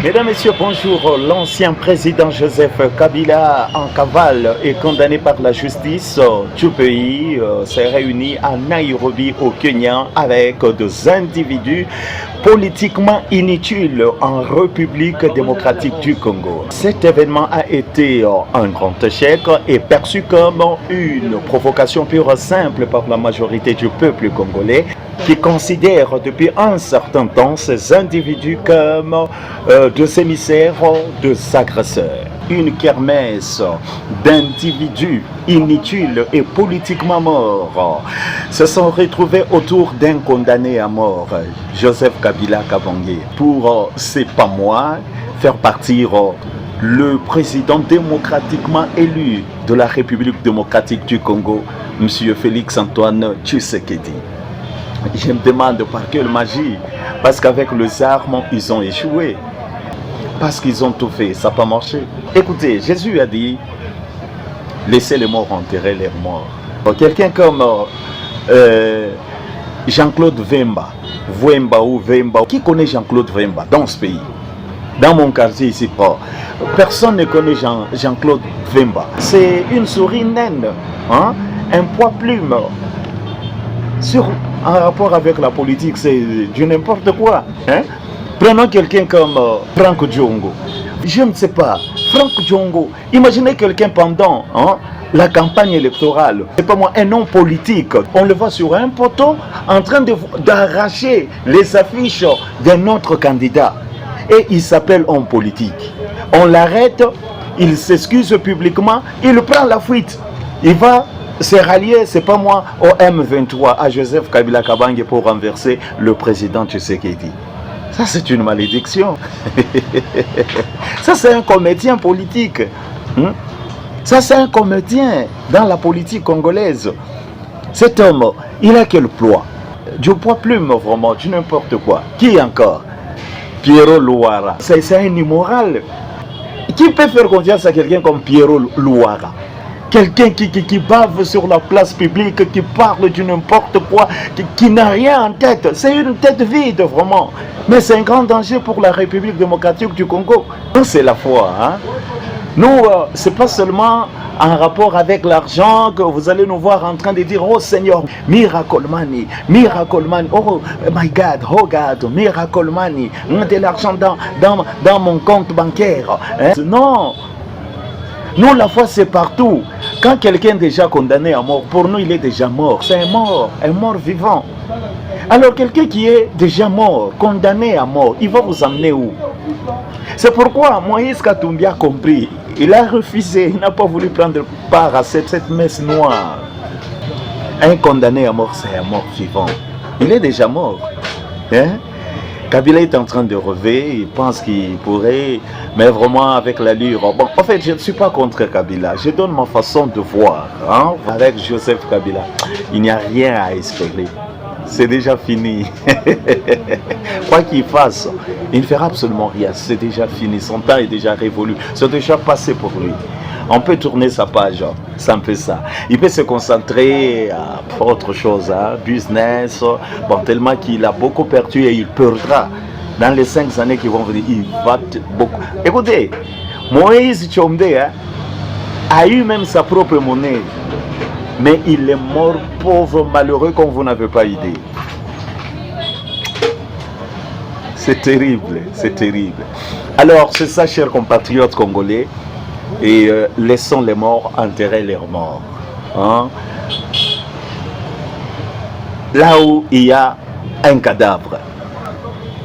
Mesdames, Messieurs, bonjour. L'ancien président Joseph Kabila en cavale est condamné par la justice du pays. S'est réuni à Nairobi au Kenya avec des individus politiquement inutiles en République démocratique du Congo. Cet événement a été un grand échec et perçu comme une provocation pure et simple par la majorité du peuple congolais qui considère depuis un certain temps ces individus comme des émissaires, des agresseurs. Une kermesse d'individus inutiles et politiquement morts se sont retrouvés autour d'un condamné à mort, Joseph Kabila Kabange, pour, c'est pas moi, faire partir le président démocratiquement élu de la République démocratique du Congo, M. Félix Antoine Tshisekedi. Je me demande par quelle magie, parce qu'avec les armes, ils ont échoué. Parce qu'ils ont tout fait, ça n'a pas marché. Écoutez, Jésus a dit, laissez les morts enterrer leurs morts. Quelqu'un comme Jean-Claude Vemba, qui connaît Jean-Claude Vemba dans ce pays? Dans mon quartier ici, personne ne connaît Jean-Claude Vemba. C'est une souris naine, hein? Un poids plume. En rapport avec la politique, c'est du n'importe quoi. Hein? Prenons quelqu'un comme Franck Diongo. Je ne sais pas, Franck Diongo, imaginez quelqu'un pendant la campagne électorale, c'est pas moi, un homme politique, on le voit sur un poteau en train d'arracher les affiches d'un autre candidat. Et il s'appelle homme politique. On l'arrête, il s'excuse publiquement, il prend la fuite. Il va se rallier, c'est pas moi, au M23, à Joseph Kabila Kabange pour renverser le président Tshisekedi. Ça, c'est une malédiction. Ça, c'est un comédien politique. Ça, c'est un comédien dans la politique congolaise. Cet homme, il a quel poids? Du poids plume, vraiment, du n'importe quoi. Qui encore? Pierrot Louara. C'est un immoral. Qui peut faire confiance à quelqu'un comme Pierrot Louara? Quelqu'un qui bave sur la place publique, qui parle du n'importe quoi, qui n'a rien en tête. C'est une tête vide, vraiment. Mais c'est un grand danger pour la République démocratique du Congo. C'est la foi. Hein? Nous, c'est pas seulement en rapport avec l'argent que vous allez nous voir en train de dire, oh Seigneur, miracle money, oh my God, oh God, miracle money, de l'argent dans mon compte bancaire. Hein? Non. Nous, la foi, c'est partout. Quand quelqu'un est déjà condamné à mort, pour nous, il est déjà mort. C'est un mort vivant. Alors, quelqu'un qui est déjà mort, condamné à mort, il va vous emmener où? C'est pourquoi Moïse Katumbi a compris. Il a refusé, il n'a pas voulu prendre part à cette messe noire. Un condamné à mort, c'est un mort vivant. Il est déjà mort. Hein? Kabila est en train de rêver, il pense qu'il pourrait, mais vraiment avec l'allure. Bon, en fait, je ne suis pas contre Kabila, je donne ma façon de voir. Hein? Avec Joseph Kabila, il n'y a rien à espérer. C'est déjà fini. Quoi qu'il fasse, il ne fera absolument rien. C'est déjà fini, son temps est déjà révolu. C'est déjà passé pour lui. On peut tourner sa page, ça me fait ça. Il peut se concentrer à autre chose, hein, business. Bon, tellement qu'il a beaucoup perdu et il perdra. Dans les 5 années qui vont venir, il va beaucoup. Écoutez, Moïse Tchombe a eu même sa propre monnaie. Mais il est mort pauvre, malheureux, comme vous n'avez pas idée. C'est terrible, c'est terrible. Alors, c'est ça, chers compatriotes congolais. Et laissons les morts enterrer leurs morts. Hein? Là où il y a un cadavre,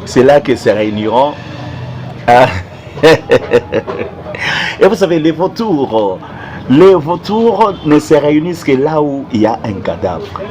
c'est là que se réuniront. Et vous savez, les vautours ne se réunissent que là où il y a un cadavre.